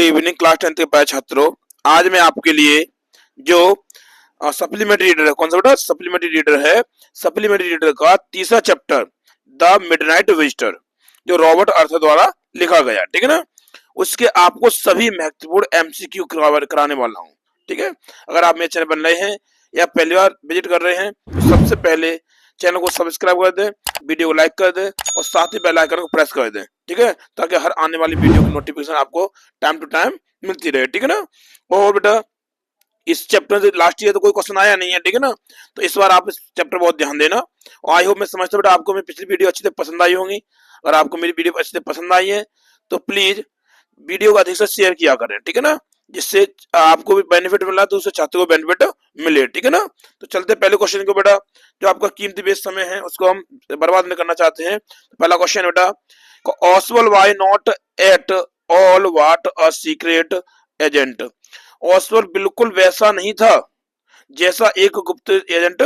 Evening class 10th के प्यारे छात्रों। आज मैं आपके लिए जो सप्लीमेंट्री रीडर है, कौन सा बेटा सप्लीमेंट्री रीडर है, सप्लीमेंट्री रीडर का तीसरा चैप्टर द मिडनाइट विजिटर जो रॉबर्ट आर्थर द्वारा लिखा गया, ठीक है ना। उसके आपको सभी महत्वपूर्ण एमसीक्यू कराने वाला हूँ, ठीक है। अगर आप मेरे चैनल पर नए हैं या पहली बार विजिट कर रहे हैं तो सबसे पहले चैनल को सब्सक्राइब कर दें, वीडियो को लाइक कर दें और साथ ही बेल आइकन को प्रेस कर दें, ठीक है, ताकि हर आने वाली वीडियो की नोटिफिकेशन आपको टाइम टू टाइम मिलती रहे, ठीक है ना। और बेटा इस चैप्टर से लास्ट ईयर तो कोई क्वेश्चन आया नहीं है, ठीक है ना। तो इस बार आप इस चैप्टर बहुत ध्यान देना और आई होप, मैं समझता हूँ बेटा आपको मेरी पिछली वीडियो अच्छी से पसंद आई होंगी। अगर आपको मेरी वीडियो अच्छी से पसंद आई है तो प्लीज वीडियो को अधिक से शेयर किया करें, ठीक है ना, जिससे आपको भी बेनिफिट मिला तो उससे छात्रों को बेनिफिट मिले, ठीक है ना। तो चलते पहले क्वेश्चन को बेटा, जो आपका कीमती बेस समय है उसको हम बर्बाद नहीं करना चाहते हैं। तो पहला क्वेश्चन बेटा, Oswald why not at all what a secret agent. Oswald बिल्कुल वैसा नहीं था जैसा एक गुप्त एजेंट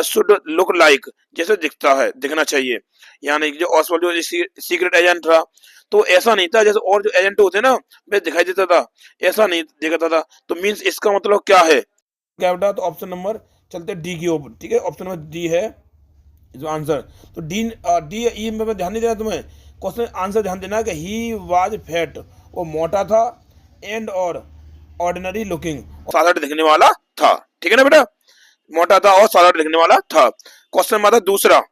शुड लुक लाइक, जैसे दिखता है, दिखना चाहिए। यानी कि जो ऑसवेल जो सीक्रेट एजेंट था तो ऐसा नहीं था जैसे और जो एजेंट होते ना वे दिखाई देता था, ऐसा नहीं दिखता था। तो मींस इसका मतलब क्या है, क्या बेटा, तो ऑप्शन नंबर चलते डी की ओर, ठीक है, ऑप्शन नंबर डी है जो आंसर। तो डी डी ई में ध्यान नहीं देना तुम्हें, क्वेश्चन आंसर ध्यान देना कि ही वाज फैट, वो मोटा था, एंड और ऑर्डिनरी लुकिंग, साधारण दिखने वाला था, ठीक है ना बेटा, मोटा था और साधारण दिखने वाला था। क्वेश्चन नंबर दूसरा,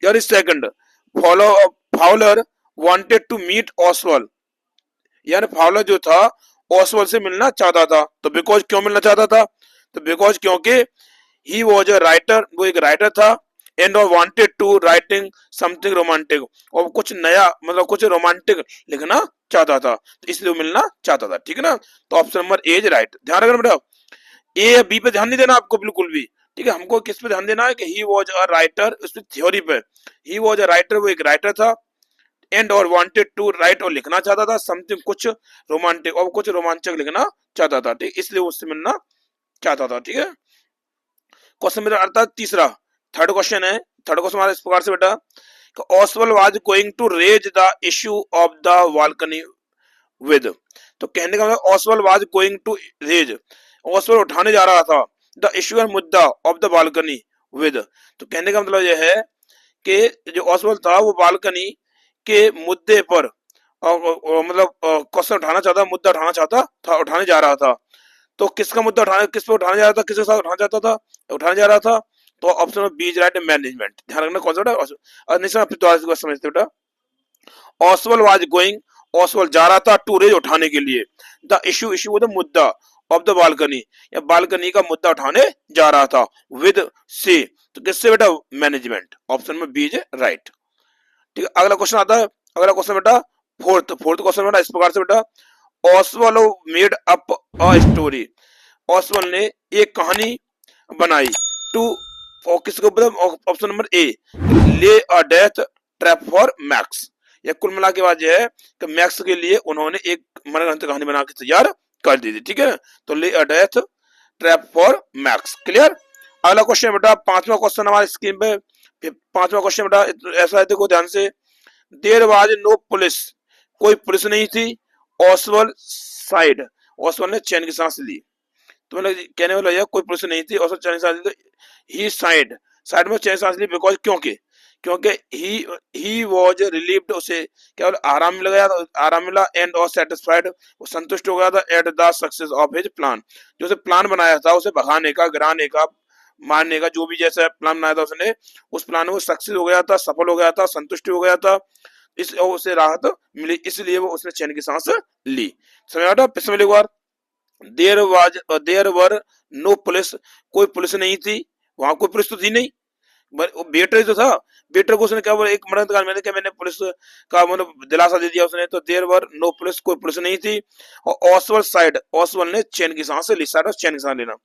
यार second, follow Fowler wanted to meet Oswald, यानी फाउलर जो था ऑसवेल से मिलना चाहता था। तो बिकॉज क्यों मिलना चाहता था, तो बिकॉज क्योंकि ही वॉज अ राइटर, वो एक राइटर था, एंड और wanted to writing something romantic, और कुछ नया मतलब कुछ रोमांटिक लिखना चाहता था, तो इसलिए वो मिलना चाहता था, ठीक है ना। तो option number A is right. ध्यान रखना बेटा, ए या बी पे ध्यान नहीं देना आपको बिल्कुल भी, ठीक है। हमको किस पे ध्यान देना है कि ही वॉज अ राइटर, उस थ्योरी पे। ही वॉज अ राइटर, वो एक राइटर था, एंड और वांटेड टू राइट, और लिखना चाहता था, समथिंग कुछ रोमांटिक, और कुछ रोमांचक लिखना चाहता था, ठीक, इसलिए उससे मिलना चाहता था, ठीक है। क्वेश्चन मेरा अर्थात तीसरा, थर्ड क्वेश्चन है। थर्ड क्वेश्चन हमारा इस प्रकार से बेटा, Oswald was going to raise the issue of the balcony with, तो कहने का मतलब Oswald was going to raise, Oswald उठाने जा रहा था, द इश्यू है मुद्दा, ऑफ द बालकनी विद, तो कहने का मतलब यह है कि जो ऑसवेल था वो बालकनी के मुद्दे पर मतलब क्वेश्चन उठाना चाहता, मुद्दा उठाना चाहता था, उठाने जा रहा था। तो किसका मुद्दा उठाने, किस पे उठाने जा रहा था, किसके साथ उठाना चाहता था, उठाने जा रहा था। तो option B is right, management. ध्यान रखना कौन सा बेटा, निश्चय समझते बेटा, ऑसवेल वाज गोइंग, ऑसवेल जा रहा था, टू रेज उठाने के लिए, द इश्यू, इश्यू वो मुद्दा, ऑफ द बालकनी, या बालकनी का मुद्दा उठाने जा रहा था, विद से, तो किससे बेटा, मैनेजमेंट। ऑप्शन में बी इज राइट, ठीक है। अगला क्वेश्चन आता है, अगला क्वेश्चन बेटा फोर्थ क्वेश्चन बेटा इस प्रकार से बेटा, ऑसवेल मेड अप अ स्टोरी, ऑसवेल ने एक कहानी बनाई, टू, और किसको, ऑप्शन नंबर ए, ले a death trap for max, या कुल मिला के बाद यह है कि मैक्स के लिए उन्होंने एक मनगढ़ंत कहानी बना के तैयार कर दी थी, ठीक है। तो ले a death trap for max, clear. अगला क्वेश्चन बेटा, पांचवा क्वेश्चन हमारे स्क्रीन पे, पांचवा क्वेश्चन बेटा ऐसा है, देखो ध्यान से, देयर वाज नो पुलिस, कोई पुलिस नहीं थी, ऑसवेल साइड, ऑसवेल ने चैन की सांस ली, तो मतलब कहने वाला यह कोई पुलिस नहीं थी, ऑसवेल चैन की सांस ली, तो ही साइड, साइड में चैन की सांस ली, बिकॉज क्योंकि क्योंकि ही वाज रिलीव्ड, उसे केवल आराम मिल गया, आराम मिला, एंड और सेटिस्फाइड, वो संतुष्ट हो गया था, at the success of his plan, जो उसे प्लान बनाया था उसे भगाने का, गिराने का, मारने का, जो भी जैसा प्लान बनाया था उसने, उस प्लान में वो सक्सेस हो गया था, सफल हो गया था, संतुष्ट हो गया था, इस उसे राहत मिली, इसलिए वो उसने चैन की सांस ली। समझ आता है, एक बार, देयर वर नो पुलिस, कोई पुलिस नहीं थी, वहां कोई पुलिस तो थी नहीं, बेटर ही तो था, बेटर को उसने क्या बोला, एक मरणकाल मैंने क्या, मैंने पुलिस का मतलब दिलासा दे दिया उसने, तो देयर वर नो पुलिस, कोई पुलिस नहीं थी, और ऑसवेल साइड, ऑसवेल ने चैन की सांस ली, साइड चैन की सांस लेना,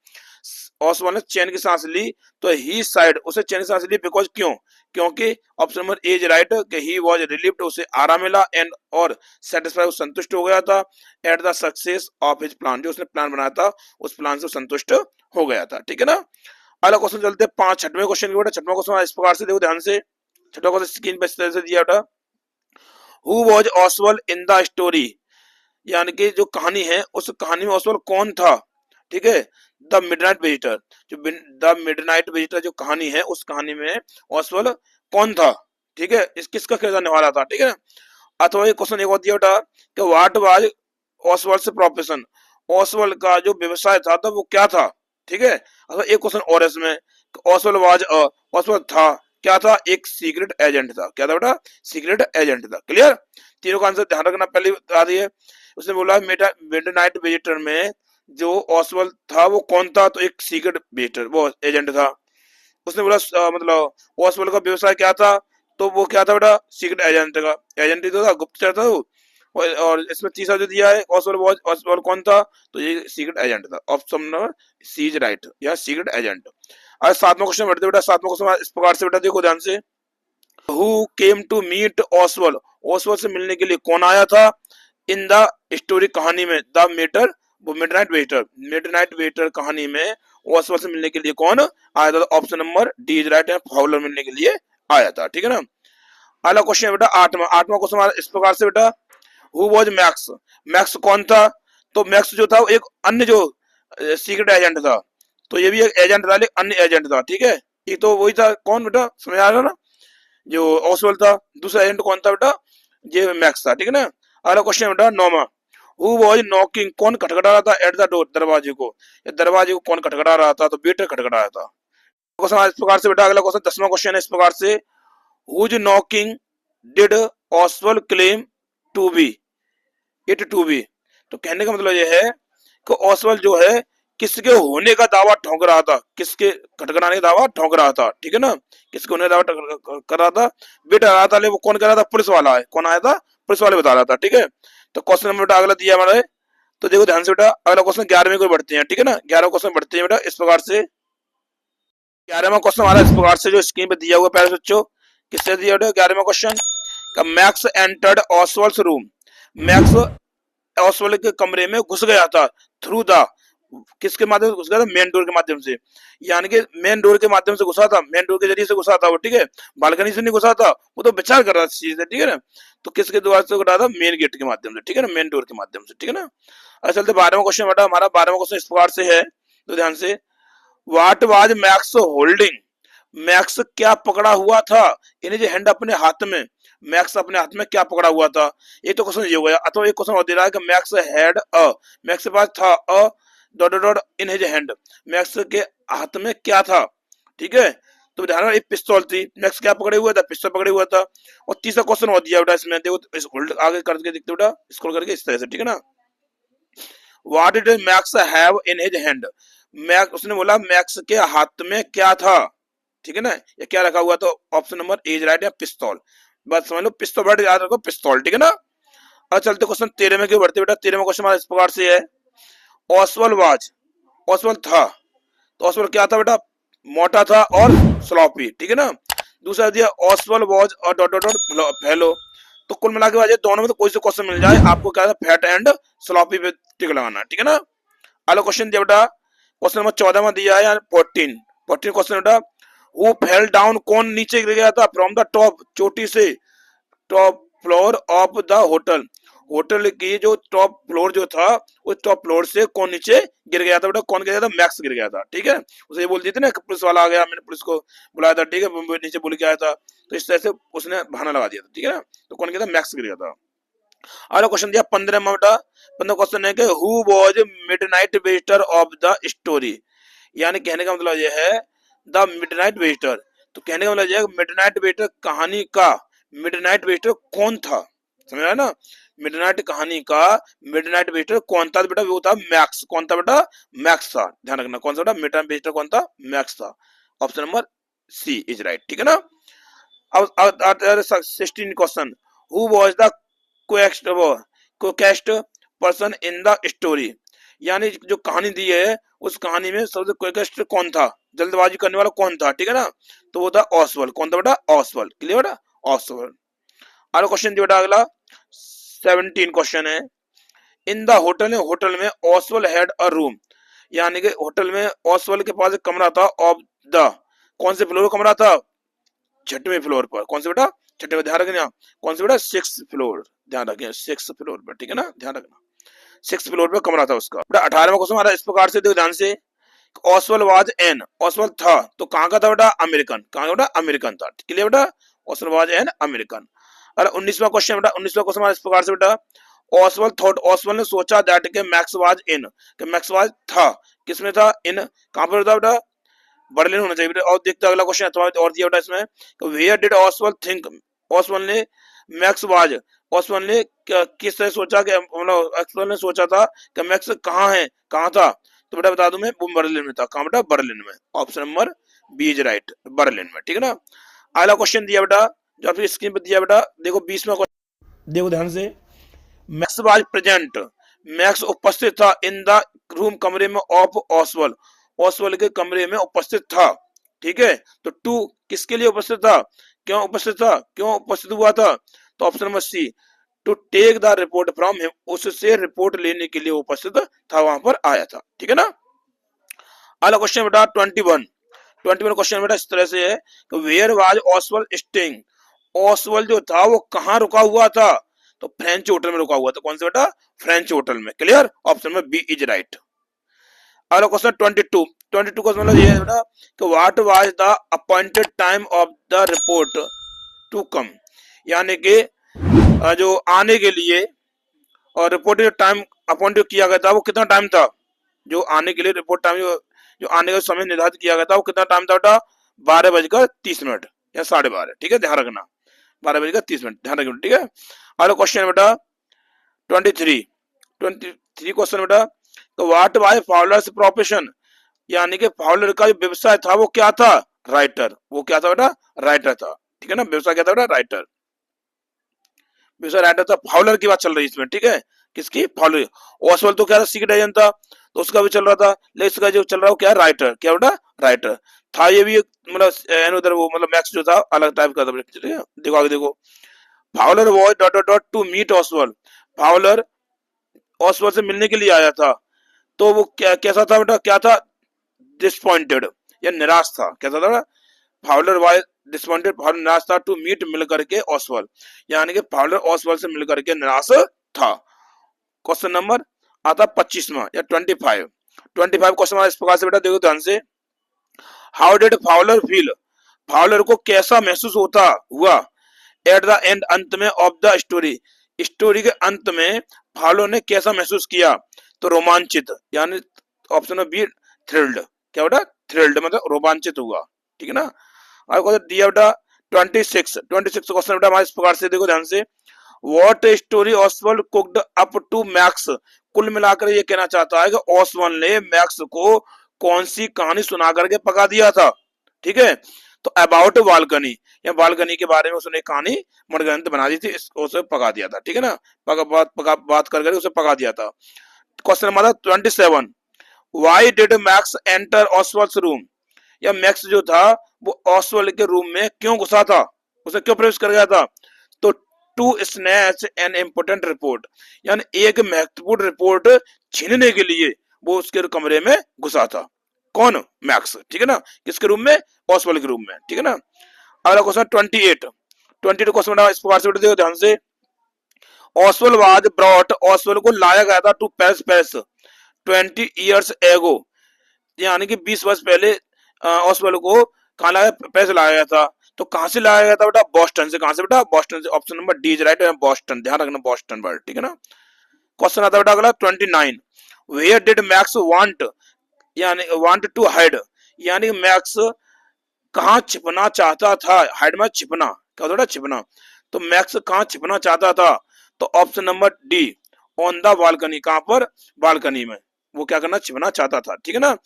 ऑसवेल ने चैन की सांस ली, तो ही साइड, उसे चैन की सांस ली, बिकॉज क्यों, क्योंकि option number A is right, कि ही वाज रिलीव्ड, उसे आराम मिला, एंड और सेटिस्फाइड, संतुष्ट हो गया था, at the success of his plan, जो उसने प्लान बनाया था उस प्लान से संतुष्ट हो गया था, ठीक है ना। अगला क्वेश्चन चलते हैं पांच, छठवें क्वेश्चन की बेटा, छठवां क्वेश्चन इस प्रकार से, देखो ध्यान से, छठवां क्वेश्चन स्क्रीन पर इस तरह से दिया बेटा, who was Oswald in the story, यानी कि जो कहानी है उस कहानी में ऑसवेल्ड कौन था, ठीक है। द मिडनाइट विजिटर, जो द मिडनाइट विजिटर जो कहानी है उस कहानी में ऑसवेल्ड कौन था, ठीक है, इस किसका किरदार निभा रहा था, ठीक है। अथवा ये क्वेश्चन एक और दिया बेटा कि व्हाट वाज ऑसवेल्ड प्रोफेशन, ऑसवेल्ड का जो व्यवसाय था तो वो क्या था, ठीक है। अथवा एक क्वेश्चन और इसमें, ऑसवेल्ड वाज ऑसवेल्ड था क्या था, एक सीक्रेट एजेंट था, क्या था बेटा, सीक्रेट एजेंट था। क्लियर, तीनों का आंसर ध्यान रखना, पहले बता दिए। उसने बोला मिडनाइट विजिटर में जो ऑसवेल्ड था वो कौन था, तो एक सीक्रेट विजिटर वो एजेंट था। उसने बोला मतलब ऑसवेल्ड का व्यवसाय क्या था, तो वो क्या था बेटा, सीक्रेट एजेंट का, एजेंट ही तो था, गुप्तचर था वो। और इसमें तीसरा जो दिया है ऑसवेल्ड कौन था, तो ये सीक्रेट एजेंट था। Option number C is right, या सीक्रेट एजेंट। आज सातवां क्वेश्चन बैठते बेटा, सातवां क्वेश्चन इस प्रकार से बेटा, देखो ध्यान से। हु केम टू मीट ऑसवेल्ड, ऑसवेल्ड से मिलने के लिए कौन आया था, इन द स्टोरी कहानी में, द मेटर वो मिडनाइट वेटर, मिडनाइट वेटर कहानी में ऑसवेल्ड से मिलने के लिए कौन आया था, option number D is right है, फाउलर मिलने के लिए आया था, ठीक है ना। अगला क्वेश्चन है बेटा आठवां, आठवां क्वेश्चन इस प्रकार से बेटा, हु वाज मैक्स, मैक्स कौन था, तो मैक्स जो था वो एक अन्य जो सीक्रेट एजेंट था, तो ये भी एक एजेंट था लेकिन अन्य एजेंट था, ठीक है। ये तो वही था, कौन बेटा, समझ आ रहा ना, जो ऑसवेल्ड था, दूसरा एजेंट कौन था बेटा, ये मैक्स था, ठीक है ना। अगला क्वेश्चन बेटा नौवां, हु वाज नॉकिंग, कौन खटखटा रहा था एट द डोर, दरवाजे को, या दरवाजे को कौन खटखटा रहा था, तो बेटर खटखटा रहा था। क्वेश्चन इस प्रकार से बेटा, अगला क्वेश्चन 10वां क्वेश्चन है इस प्रकार से, whose knocking did Oswald claim to be, it to be, तो कहने का मतलब यह है कि ऑसवेल्ड जो है किसके होने का दावा ठोंक रहा था, किसके खटखटाने का दावा ठोंक रहा था, ठीक है ना, किसके होने का दावा कर रहा था, बेटा रहा था, ले वो कौन कर रहा था, पुलिस वाला है, कौन आया था, पुलिस वाले बता रहा था, ठीक है। तो क्वेश्चन नंबर बेटा अगला दिया हमारे, तो देखो ध्यान से बेटा, अगला क्वेश्चन 11वें को बढ़ते हैं, ठीक है ना, 11 क्वेश्चन बढ़ते हैं बेटा इस प्रकार से। 11वां क्वेश्चन हमारा इस प्रकार से जो स्क्रीन पे दिया हुआ प्यारे बच्चों, किससे दिया बेटा 11वां क्वेश्चन का, मैक्स एंटर्ड ऑसवेल्ड्स रूम, मैक्स ऑसवेल्ड के कमरे में घुस गया था, थ्रू द, किसके माध्यम से घुस गया था, मेन डोर के माध्यम से, यानी कि मेन डोर के माध्यम से घुसा था, मेन डोर के जरिए से घुसा था वो, ठीक है, बालकनी से नहीं घुसा था, वो तो विचार कर रहा था चीज, ठीक है ना। तो किसके द्वार से घुसा था, मेन गेट के माध्यम से, ठीक है ना, मेन डोर के माध्यम से, ठीक है ना। अब चलते 12वां क्वेश्चन बेटा, हमारा 12वां क्वेश्चन इस प्रकार से है, तो ध्यान से, what was max holding, max क्या पकड़ा हुआ था, यानी जो हैंड अपने हाथ में, मैक्स अपने हाथ में क्या पकड़ा हुआ था, ये तो क्वेश्चन ये हो गया। अथवा एक क्वेश्चन और दे रहा है कि मैक्स हैड अ, मैक्स के पास था a dot dot dot in his hand, max के हाथ में क्या था, ठीक है। तो ध्यान रखना, एक पिस्तौल थी, मैक्स क्या पकड़े हुआ था, पिस्तौल पकड़े हुआ था। और तीसरा क्वेश्चन और दिया बेटा इसमें, देखो इस होल्ड आगे करके देखते बेटा, स्क्रॉल करके इस तरह से, ठीक है ना। What did max have in his hand, max, उसने बोला मैक्स के हाथ में क्या था, ठीक है ना, ये क्या रखा हुआ, तो option number A is right है, पिस्तौल, बस समझ लो, पिस्तौल वर्ड याद रखो, पिस्तौल, ठीक है ना। अब चलते क्वेश्चन 13 में क्यों बढ़ते बेटा, 13वां क्वेश्चन हमारा इस प्रकार से है, ऑसवेल्ड वाज, ऑसवेल्ड था, तो ऑसवेल्ड क्या था बेटा, मोटा था और स्लॉपी, ठीक है ना। दूसरा दिया ऑसवेल्ड वाज और डॉट डॉट डॉट फेलो, तो कुल मिला के दोनों में तो कोई से क्वेश्चन मिल जाए आपको, क्या था, फैट एंड स्लॉपी पे टिक लगाना, ठीक है ना। अगला क्वेश्चन दिया बेटा, क्वेश्चन नंबर 14 में दिया है, यानी 14 क्वेश्चन बेटा, वो फेल डाउन, कौन नीचे गिर गया था, फ्रॉम द टॉप, चोटी से, top floor of the hotel, hotel की जो टॉप फ्लोर जो था, उस टॉप फ्लोर से कौन नीचे गिर गया था बेटा, कौन गिर गया था, मैक्स गिर गया था, ठीक है। उसे ये बोल दी थी ना, पुलिस वाला आ गया, मैंने पुलिस को बुलाया था, ठीक है, नीचे बोल के आया था, तो इस तरह से उसने बहाना लगा दिया था, ठीक है ना। तो कौन गया था, मैक्स गिर गया था। अगला क्वेश्चन दिया 15 में बेटा, 15 क्वेश्चन है कि who was midnight visitor of the story, यानी कहने का मतलब यह है द मिडनाइट विजिटर, तो कहने का मतलब यह है मिडनाइट विजिटर कहानी का मिडनाइट विजिटर कौन था, समझ रहा है ना, मिडनाइट कहानी का मिडनाइट विजिटर कौन था, बेटा वो था मैक्स, कौन था बेटा, मैक्स था, ध्यान रखना, कौन सा बेटा मिडनाइट विजिटर कौन था, मैक्स था, option number C is right, ठीक है ना। अब 16 question, who was the quest person in the story, यानी जो कहानी दी है उस कहानी में सबसे क्विकेस्ट कौन था, जल्दबाजी करने वाला कौन था, ठीक है ना, तो वो था ऑसवेल्ड, कौन था बेटा, ऑसवेल्ड, क्लियर बेटा, ऑसवेल्ड। अगला क्वेश्चन दिया बेटा, अगला 17 क्वेश्चन है, इन द होटल, होटल में ऑसवेल्ड हैड अ रूम, यानी कि होटल में ऑसवेल्ड के पास एक कमरा था, ऑफ द, कौन से फ्लोर कमरा था, 6वें फ्लोर पर, कौन से बेटा, 6वें, ध्यान रखना, कौन से बेटा, 6th फ्लोर, ध्यान रखें 6th फ्लोर पर, ठीक है ना, ध्यान रखना। 6th फ्लोर पे कमरा था उसका। बेटा 18वां क्वेश्चन हमारा इस प्रकार से, देखो ध्यान से, ऑसवल वाज एन, ऑसवल था तो कहाँ का था बेटा, अमेरिकन, कहाँ का बेटा, अमेरिकन था, क्लियर बेटा, ऑसवल वाज एन अमेरिकन। और 19वां क्वेश्चन बेटा, 19वां क्वेश्चन हमारा इस प्रकार से बेटा, ऑसवल थॉट, ऑसवल ने सोचा दैट के मैक्स वाज इन, कि मैक्स वाज था, किसमें था, इन, कहाँ पर था बेटा, बर्लिन होना चाहिए बेटा। और देखते अगला क्वेश्चन और दिया बेटा इसमें, वेयर डिड ऑसवल थिंक, ऑसवल ने मैक्स वाज, ऑसवल ने किस तरह सोचा कि, मतलब ऑसवल ने सोचा था कि मैक्स कहाँ है, कहाँ था, तो बेटा बता दूं मैं, वो बर्लिन में था, कहाँ बेटा, बर्लिन में, option number B is right, Berlin में, ठीक है ना। अगला क्वेश्चन दिया बेटा, जो आपकी स्क्रीन पर दिया बेटा, देखो 20वां क्वेश्चन, देखो ध्यान से, मैक्स वाज प्रेजेंट, मैक्स उपस्थित था इन द रूम, कमरे में, ऑफ ऑसवल, ऑसवल के कमरे में उपस्थित था, ठीक है। तो टू किसके लिए उपस्थित था, क्यों उपस्थित था, क्यों उपस्थित हुआ था, तो option number C, to take the report from him, उससे रिपोर्ट लेने के लिए उपस्थित था, वहां पर आया था, ठीक है ना। अगला क्वेश्चन बेटा 21 क्वेश्चन बेटा इस तरह से है, वेयर वाज ऑसवल स्टेइंग, ऑसवल जो था वो कहाँ रुका हुआ था, तो फ्रेंच होटल में रुका हुआ था, कौन सा बेटा, फ्रेंच होटल में, क्लियर, ऑप्शन में बी इज राइट। अगला क्वेश्चन 22 क्वेश्चन मतलब ये है बेटा कि what was the appointed time of the report to come, यानी कि जो आने के लिए और रिपोर्ट जो टाइम अपॉइंट किया गया था वो कितना टाइम था, जो आने के लिए रिपोर्ट टाइम जो आने का समय निर्धारित किया गया था वो कितना टाइम था बेटा, 12:30 या 12:30, ठीक है, ध्यान रखना, 12:30 ध्यान रखना, ठीक है। अगला क्वेश्चन बेटा 23 क्वेश्चन बेटा, तो व्हाट वाज फाउलर्स प्रोफेशन, यानी कि फाउलर का जो व्यवसाय था वो क्या था, राइटर, वो क्या था बेटा, राइटर था, ठीक है ना, व्यवसाय क्या था बेटा, राइटर, व्यवसाय राइटर था, फाउलर की बात चल रही है इसमें, ठीक है, किसकी, फाउलर, ओसवाल तो क्या था, सीक्रेट एजेंट था, तो उसका भी चल रहा था, लेकिन इसका जो चल रहा है वो क्या है, राइटर, क्या बेटा, राइटर था, ये भी मतलब उधर वो मतलब मैक्स जो था अलग टाइप का था, ठीक है। देखो आगे देखो, Fowler was dot dot dot to meet Oswald, Fowler Oswald से मिलने के लिए आया था, तो वो क्या कैसा था बेटा, क्या था, डिसपॉइंटेड या निराश था, कैसा था, फाउलर वाज डिसपॉइंटेड, फाउलर निराश था, टू मीट मिल करके ऑसवाल, यानी कि फाउलर ऑसवाल से मिल करके निराश था। क्वेश्चन नंबर आता 25वां या 25 क्वेश्चन इस प्रकार से बेटा, देखो ध्यान से, how did Fowler feel, Fowler को कैसा महसूस होता हुआ, एट द एंड, अंत में, ऑफ द स्टोरी, स्टोरी के अंत में फाउलर ने कैसा महसूस किया, तो रोमांचित, यानी ऑप्शन बी थ्रिल्ड, क्या बेटा, थ्रिल्ड मतलब रोमांचित हुआ, ठीक है ना। और क्वेश्चन दिया बेटा 26 क्वेश्चन बेटा हमारे इस प्रकार से, देखो ध्यान से, what story Oswald cooked up to Max, कुल मिलाकर ये कहना चाहता है कि ऑसवाल्ड ने मैक्स को कौन सी कहानी सुना करके पका दिया था, ठीक है। तो अबाउट बालकनी, या बालकनी के बारे में उसने कहानी मनगढ़ंत बना दी थी, उसे पका दिया था, ठीक है ना, बात कर उसे पका दिया था। Question number 27, why did Max enter Oswald's room, या मैक्स जो था वो ऑसवाल्ड के रूम में क्यों घुसा था, उसे क्यों प्रवेश कर गया था, तो to snatch an important report, यानी एक महत्वपूर्ण रिपोर्ट छीनने के लिए वो उसके कमरे में घुसा था, कौन, मैक्स, ठीक है ना, किसके रूम में, ऑसवाल्ड के रूम में, ठीक है ना। अगला क्वेश्चन 22 क्वेश्चन इस प्रकार से देखो ध्यान से, ऑसवाल्ड वाज ब्रॉट, ऑसवाल्ड को लाया गया था, टू पेरिस 20 years ago, यानी कि 20 वर्ष पहले ऑसवाल्ड को कहाँ लाया, पेरिस लाया गया था, तो कहां से लाया गया था बेटा, बॉस्टन से, कहां से बेटा, बॉस्टन से, option number D is right, Boston, ध्यान रखना, बॉस्टन वर्ड, ठीक है ना। क्वेश्चन आता है बेटा अगला 29, वेयर डिड मैक्स वांट, यानी वांट टू हाइड, यानी मैक्स कहां छिपना चाहता था, हाइड में छिपना, क्या होता है छिपना, तो मैक्स कहां छिपना चाहता था, तो option number D, on the balcony, कहां पर, बालकनी में, वो क्या करना, छिपना चाहता था, ठीक है ना।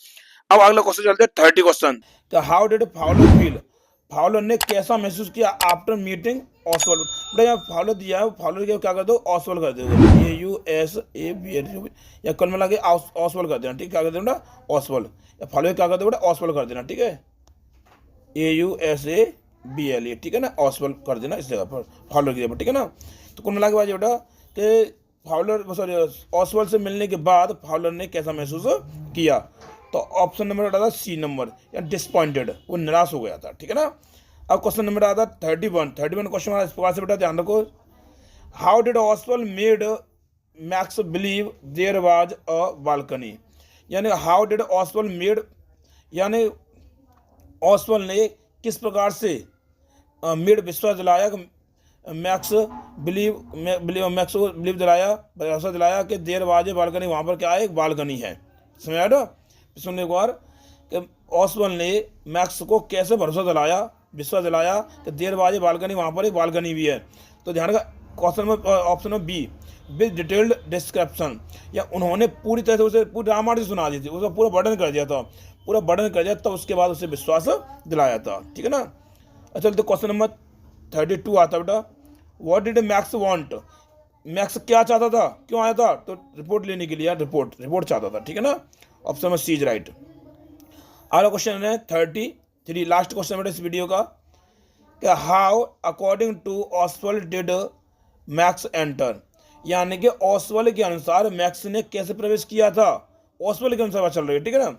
अब अगला क्वेश्चन चलते हैं 30 क्वेश्चन, तो how did Fowler feel, Fowler ने कैसा महसूस किया आफ्टर मीटिंग ऑसवाल्ड, बेटा यहाँ फाउलर दिया है, फाउलर के क्या कर दो, ऑसवाल्ड कर दो, AUSAB, या कल मिला के ऑसवाल्ड कर देना, ठीक, क्या कर देना, ऑसवाल्ड, या फाउलर क्या कर दो बेटा, ऑसवाल्ड कर देना, ठीक है, AUSABLE, ठीक है ना, ऑसवाल्ड कर देना इस जगह पर, फाउलर की जगह, ठीक है ना। तो कुल मिला के बाद बेटा कि फाउलर, सॉरी, ऑसवाल्ड से मिलने के बाद फाउलर ने कैसा महसूस किया, तो ऑप्शन नंबर आता था सी नंबर, या डिसपॉइंटेड, वो निराश हो गया था, ठीक है ना। अब क्वेश्चन नंबर आता है 31 क्वेश्चन इस प्रकार से बेटा ध्यान रखो, how did Oswald made Max believe there was a balcony, यानी हाउ डिड ऑसवेल मेड, यानी ऑसवेल ने किस प्रकार से मेड विश्वास दिलाया कि मैक्स मैक्स को बिलीव दिलाया, भरोसा दिलाया कि देर वाजे बालकनी, वहाँ पर क्या है, एक बालकनी है। समझ आया ना? सुनने एक बार कि ऑसवेल ने मैक्स को कैसे भरोसा दिलाया, विश्वास दिलाया कि देर वाजे बालकनी, वहाँ पर एक बालकनी भी है। तो ध्यान का क्वेश्चन में ऑप्शन में बी विद डिटेल्ड डिस्क्रिप्शन, या उन्होंने पूरी तरह से उसे पूरी रामायण से सुना दी थी, उसका पूरा वर्णन कर दिया था, पूरा वर्णन कर दिया, तब उसके बाद उसे विश्वास दिलाया था। ठीक है ना? अच्छा, तो क्वेश्चन नंबर 32 आता बेटा, what did max want, max क्या चाहता था, क्यों आया था? तो रिपोर्ट लेने के लिए, रिपोर्ट चाहता था। ठीक है ना? ऑप्शन में सी इज राइट। अगला क्वेश्चन है 33, लास्ट क्वेश्चन बेटा इस वीडियो का, कि how according to Oswald did Max enter, यानी कि ऑसवेल के अनुसार मैक्स ने कैसे प्रवेश किया था, ऑसवेल के अनुसार बात चल रही है। ठीक है ना?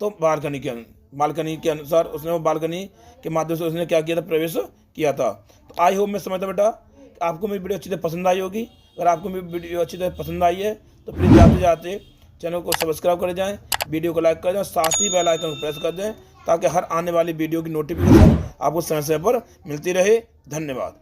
तो बालकनी के अनुसार उसने वो बालकनी के माध्यम से उसने क्या किया था, प्रवेश किया था। तो आई होप मैं समझता बेटा आपको मेरी वीडियो अच्छी तरह पसंद आई होगी। अगर आपको मेरी वीडियो अच्छी तरह पसंद आई है तो प्लीज़ जाते जाते चैनल को सब्सक्राइब कर जाएं, वीडियो को लाइक कर जाएं, साथ ही बेल आइकन को प्रेस कर दें, ताकि हर आने वाली वीडियो की नोटिफिकेशन आपको समय समय पर मिलती रहे। धन्यवाद।